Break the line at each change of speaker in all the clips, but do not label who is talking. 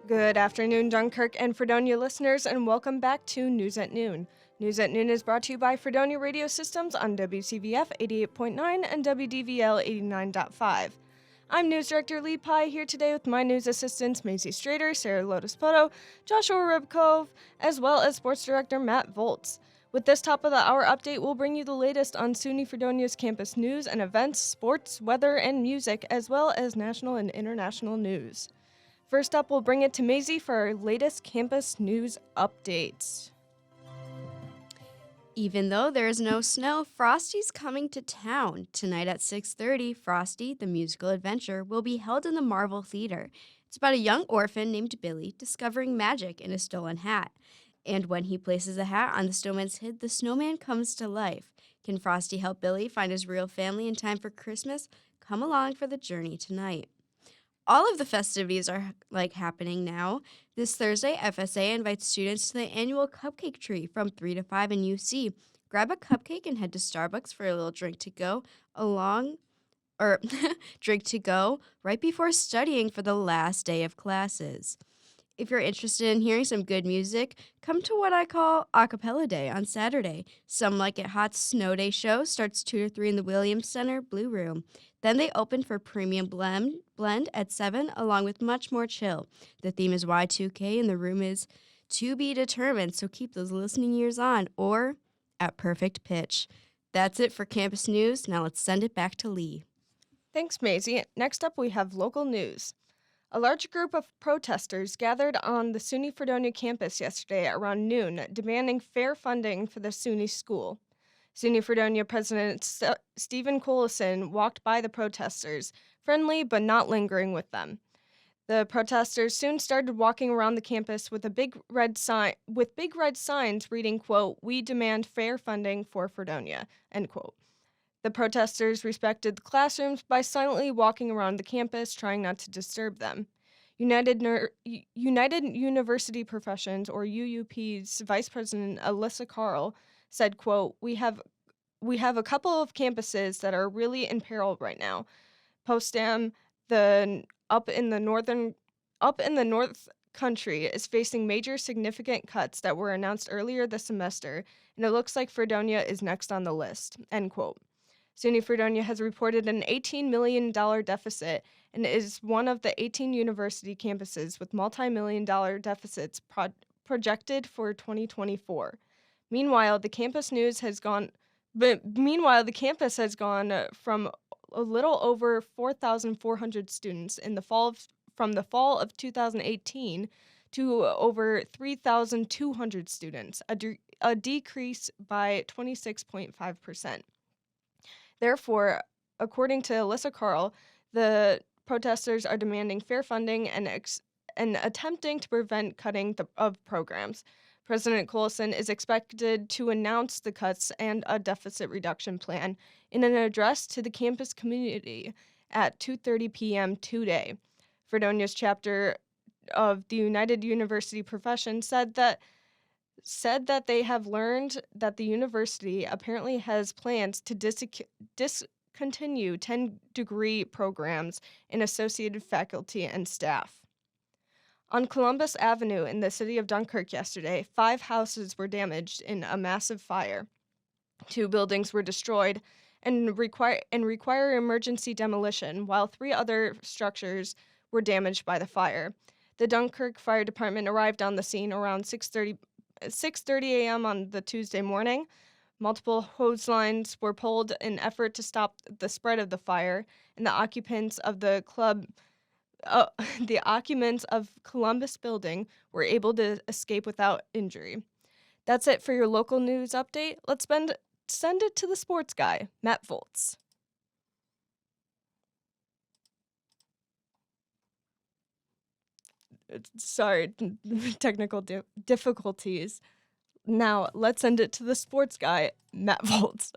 Good afternoon, Dunkirk and Fredonia listeners, and welcome back to News at Noon. News at Noon is brought to you by Fredonia Radio Systems on WCVF 88.9 and WDVL 89.5. I'm News Director Lee Pye here today with my news assistants Maisie Strader, Sara Lodespoto, Joshua Ribakove, as well as Sports Director Matt Volz. With this top of the hour update, we'll bring you the latest on SUNY Fredonia's campus news and events, sports, weather, and music, as well as national and international news. First up, we'll bring it to Maisie for our latest campus news updates.
Even though there is no snow, Frosty's coming to town. Tonight at 6:30, Frosty, the musical adventure, will be held in the Marvel Theater. It's about a young orphan named Billy discovering magic in a stolen hat. And when he places a hat on the snowman's head, the snowman comes to life. Can Frosty help Billy find his real family in time for Christmas? Come along for the journey tonight. All of the festivities are happening now. This Thursday, FSA invites students to the annual cupcake tree from 3 to 5 in UC. Grab a cupcake and head to Starbucks for a little drink to go right before studying for the last day of classes. If you're interested in hearing some good music, come to what I call Acapella Day on Saturday. Some Like It Hot's Snow Day show starts 2 to 3 in the Williams Center Blue Room. Then they open for Premium Blend at 7, along with much more chill. The theme is Y2K and the room is to be determined, so keep those listening ears on or at perfect pitch. That's it for campus news. Now let's send it back to Lee.
Thanks, Maisie. Next up, we have local news. A large group of protesters gathered on the SUNY Fredonia campus yesterday around noon, demanding fair funding for the SUNY school. SUNY Fredonia President Stephen Collison walked by the protesters, friendly but not lingering with them. The protesters soon started walking around the campus with big red signs reading, quote, "We demand fair funding for Fredonia," end quote. The protesters respected the classrooms by silently walking around the campus, trying not to disturb them. United University Professions, or UUP's Vice President Alyssa Carl said, quote, We have a couple of campuses that are really in peril right now. Potsdam, up in the North Country, is facing major significant cuts that were announced earlier this semester, and it looks like Fredonia is next on the list, end quote. SUNY Fredonia has reported an $18 million deficit and is one of the 18 university campuses with multi-million-dollar deficits projected for 2024. Meanwhile, the campus has gone from a little over 4,400 students from the fall of 2018 to over 3,200 students, a decrease by 26.5%. Therefore, according to Alyssa Carl, the protesters are demanding fair funding and attempting to prevent cutting of programs. President Collison is expected to announce the cuts and a deficit reduction plan in an address to the campus community at 2:30 p.m. today. Fredonia's chapter of the United University Profession said that they have learned that the university apparently has plans to discontinue 10-degree programs and associated faculty and staff. On Columbus Avenue in the city of Dunkirk yesterday, 5 houses were damaged in a massive fire. 2 buildings were destroyed and require emergency demolition, while 3 other structures were damaged by the fire. The Dunkirk Fire Department arrived on the scene around 6:30 a.m. on the Tuesday morning. Multiple hose lines were pulled in effort to stop the spread of the fire, and the occupants of Columbus Building were able to escape without injury. That's it for your local news update. Let's send it to the sports guy, Matt Volz. Sorry, technical difficulties. Now, let's send it to the sports guy, Matt Volz.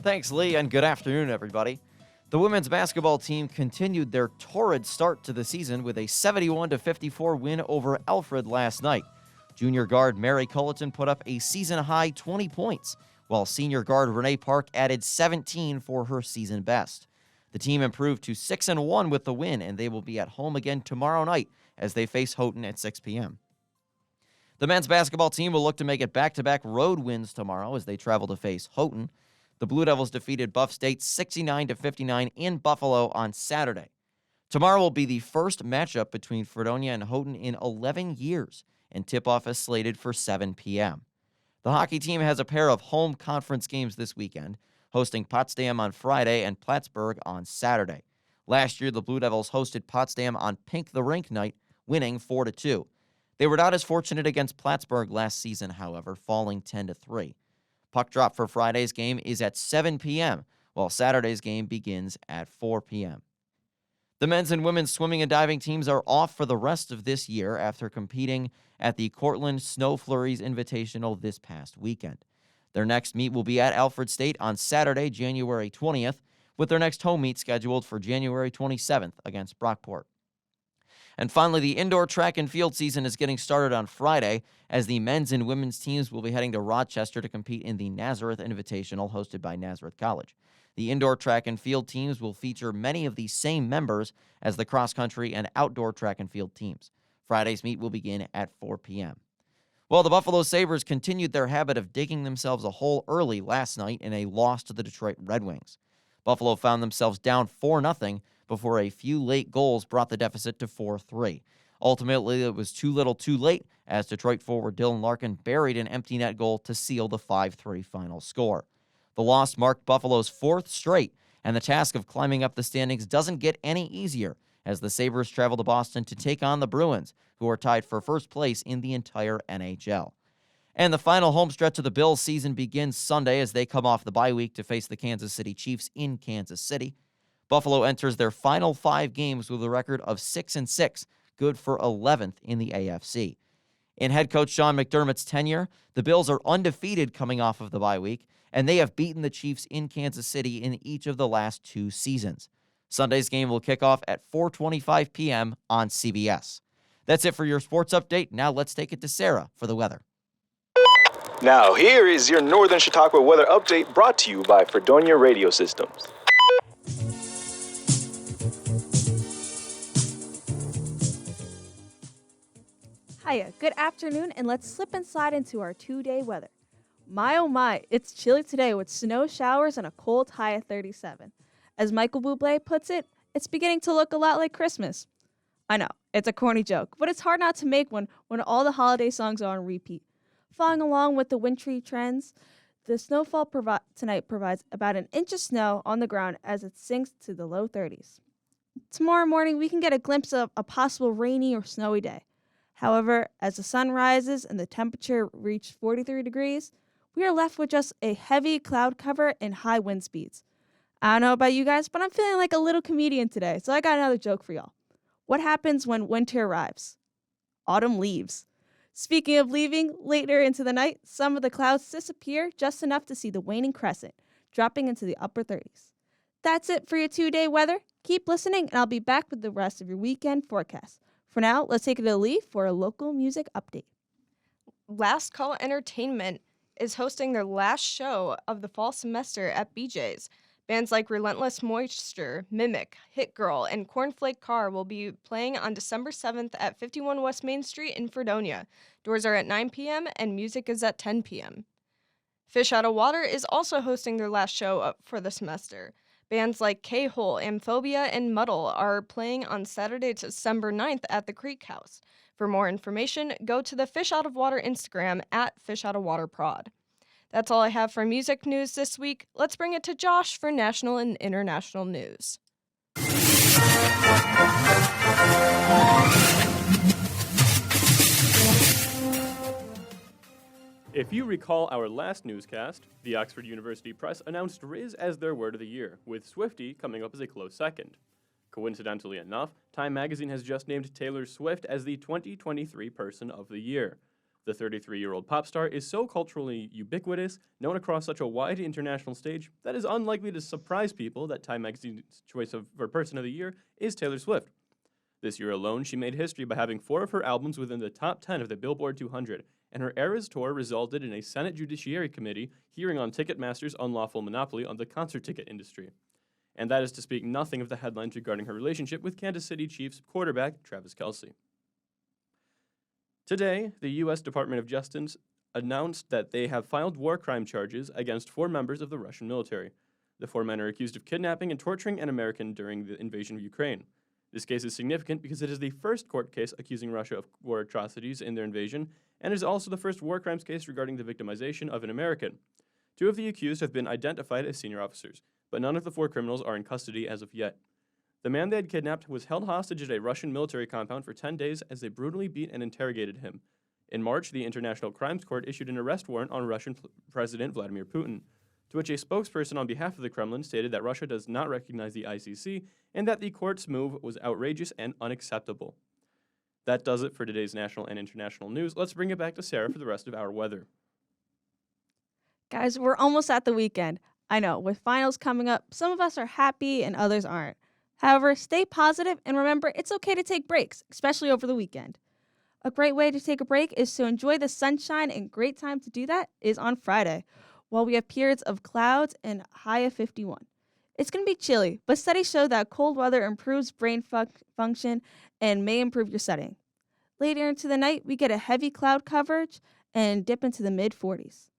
Thanks, Lee, and good afternoon, everybody. The women's basketball team continued their torrid start to the season with a 71-54 win over Alfred last night. Junior guard Mary Culleton put up a season-high 20 points, while senior guard Renee Park added 17 for her season best. The team improved to 6-1 with the win, and they will be at home again tomorrow night as they face Houghton at 6 p.m. The men's basketball team will look to make it back-to-back road wins tomorrow as they travel to face Houghton. The Blue Devils defeated Buff State 69-59 in Buffalo on Saturday. Tomorrow will be the first matchup between Fredonia and Houghton in 11 years, and tip-off is slated for 7 p.m. The hockey team has a pair of home conference games this weekend, hosting Potsdam on Friday and Plattsburgh on Saturday. Last year, the Blue Devils hosted Potsdam on Pink the Rink night, winning 4-2. They were not as fortunate against Plattsburgh last season, however, falling 10-3. Puck drop for Friday's game is at 7 p.m., while Saturday's game begins at 4 p.m. The men's and women's swimming and diving teams are off for the rest of this year after competing at the Cortland Snow Flurries Invitational this past weekend. Their next meet will be at Alfred State on Saturday, January 20th, with their next home meet scheduled for January 27th against Brockport. And finally, the indoor track and field season is getting started on Friday as the men's and women's teams will be heading to Rochester to compete in the Nazareth Invitational hosted by Nazareth College. The indoor track and field teams will feature many of the same members as the cross-country and outdoor track and field teams. Friday's meet will begin at 4 p.m. Well, the Buffalo Sabres continued their habit of digging themselves a hole early last night in a loss to the Detroit Red Wings. Buffalo found themselves down 4-0 before a few late goals brought the deficit to 4-3. Ultimately, it was too little too late as Detroit forward Dylan Larkin buried an empty net goal to seal the 5-3 final score. The loss marked Buffalo's fourth straight, and the task of climbing up the standings doesn't get any easier as the Sabres travel to Boston to take on the Bruins, who are tied for first place in the entire NHL. And the final home stretch of the Bills season begins Sunday as they come off the bye week to face the Kansas City Chiefs in Kansas City. Buffalo enters their final 5 games with a record of 6-6, good for 11th in the AFC. In head coach Sean McDermott's tenure, the Bills are undefeated coming off of the bye week, and they have beaten the Chiefs in Kansas City in each of the last 2 seasons. Sunday's game will kick off at 4:25 p.m. on CBS. That's it for your sports update. Now let's take it to Sara for the weather.
Now here is your Northern Chautauqua weather update brought to you by Fredonia Radio Systems.
Hiya, good afternoon, and let's slip inside into our 2-day weather. My oh my, it's chilly today with snow showers and a cold high of 37. As Michael Bublé puts it, it's beginning to look a lot like Christmas. I know, it's a corny joke, but it's hard not to make one when all the holiday songs are on repeat. Following along with the wintry trends, the snowfall tonight provides about an inch of snow on the ground as it sinks to the low 30s. Tomorrow morning, we can get a glimpse of a possible rainy or snowy day. However, as the sun rises and the temperature reaches 43 degrees, we are left with just a heavy cloud cover and high wind speeds. I don't know about you guys, but I'm feeling like a little comedian today, so I got another joke for y'all. What happens when winter arrives? Autumn leaves. Speaking of leaving, later into the night, some of the clouds disappear just enough to see the waning crescent, dropping into the upper 30s. That's it for your 2-day weather. Keep listening, and I'll be back with the rest of your weekend forecast. For now, let's take it to Lee for a local music update.
Last Call Entertainment is hosting their last show of the fall semester at BJ's. Bands like Relentless Moisture, Mimic, Hit Girl, and Cornflake Car will be playing on December 7th at 51 West Main Street in Fredonia. Doors are at 9 p.m. and music is at 10 p.m. Fish Out of Water is also hosting their last show for the semester. Bands like K-Hole, Amphobia, and Muddle are playing on Saturday, December 9th at the Creek House. For more information, go to the Fish Out of Water Instagram at FishOutofWaterProd. That's all I have for music news this week. Let's bring it to Josh for national and international news.
If you recall our last newscast, the Oxford University Press announced Riz as their word of the year, with Swiftie coming up as a close second. Coincidentally enough, Time magazine has just named Taylor Swift as the 2023 Person of the Year. The 33-year-old pop star is so culturally ubiquitous, known across such a wide international stage, that is unlikely to surprise people that Time magazine's choice for Person of the Year is Taylor Swift. This year alone, she made history by having 4 of her albums within the top 10 of the Billboard 200, and her Eras tour resulted in a Senate Judiciary Committee hearing on Ticketmaster's unlawful monopoly on the concert ticket industry. And that is to speak nothing of the headlines regarding her relationship with Kansas City Chiefs quarterback Travis Kelce. Today, the U.S. Department of Justice announced that they have filed war crime charges against 4 members of the Russian military. The 4 men are accused of kidnapping and torturing an American during the invasion of Ukraine. This case is significant because it is the first court case accusing Russia of war atrocities in their invasion, and is also the first war crimes case regarding the victimization of an American. 2 of the accused have been identified as senior officers, but none of the 4 criminals are in custody as of yet. The man they had kidnapped was held hostage at a Russian military compound for 10 days as they brutally beat and interrogated him. In March, the International Crimes Court issued an arrest warrant on Russian President Vladimir Putin, to which a spokesperson on behalf of the Kremlin stated that Russia does not recognize the ICC and that the court's move was outrageous and unacceptable. That does it for today's national and international news. Let's bring it back to Sarah for the rest of our weather.
Guys, we're almost at the weekend. I know, with finals coming up, some of us are happy and others aren't. However, stay positive and remember it's okay to take breaks, especially over the weekend. A great way to take a break is to enjoy the sunshine, and great time to do that is on Friday, while we have periods of clouds and high of 51. It's going to be chilly, but studies show that cold weather improves brain function and may improve your studying. Later into the night, we get a heavy cloud coverage and dip into the mid-40s.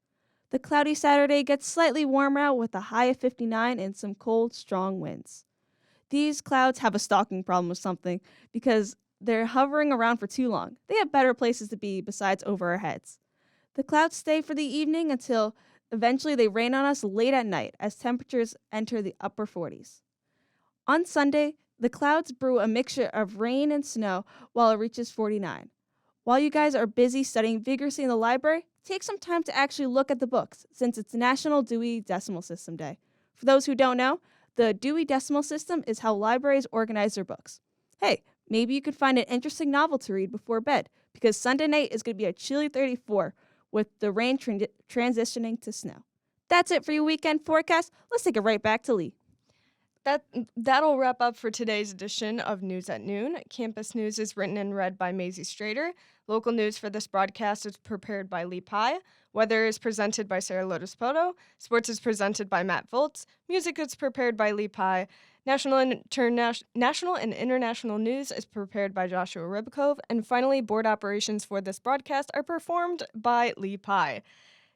The cloudy Saturday gets slightly warmer out with a high of 59 and some cold, strong winds. These clouds have a stalking problem with something because they're hovering around for too long. They have better places to be besides over our heads. The clouds stay for the evening until eventually they rain on us late at night as temperatures enter the upper 40s. On Sunday, the clouds brew a mixture of rain and snow while it reaches 49. While you guys are busy studying vigorously in the library, take some time to actually look at the books since it's National Dewey Decimal System Day. For those who don't know, the Dewey Decimal System is how libraries organize their books. Hey, maybe you could find an interesting novel to read before bed because Sunday night is going to be a chilly 34 with the rain transitioning to snow. That's it for your weekend forecast. Let's take it right back to Lee.
That'll wrap up for today's edition of News at Noon. Campus News is written and read by Maisie Strader. Local news for this broadcast is prepared by Lee Pye. Weather is presented by Sara Lodespoto. Sports is presented by Matt Volz. Music is prepared by Lee Pye. National and international news is prepared by Joshua Ribakove. And finally, board operations for this broadcast are performed by Lee Pye.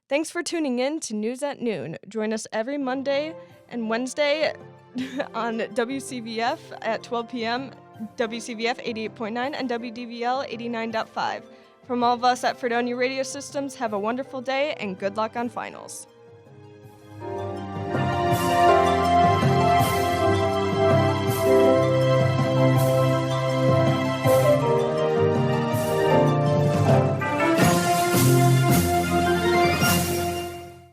Thanks for tuning in to News at Noon. Join us every Monday and Wednesday on WCVF at 12 p.m., WCVF 88.9, and WDVL 89.5. From all of us at Fredonia Radio Systems, have a wonderful day and good luck on finals.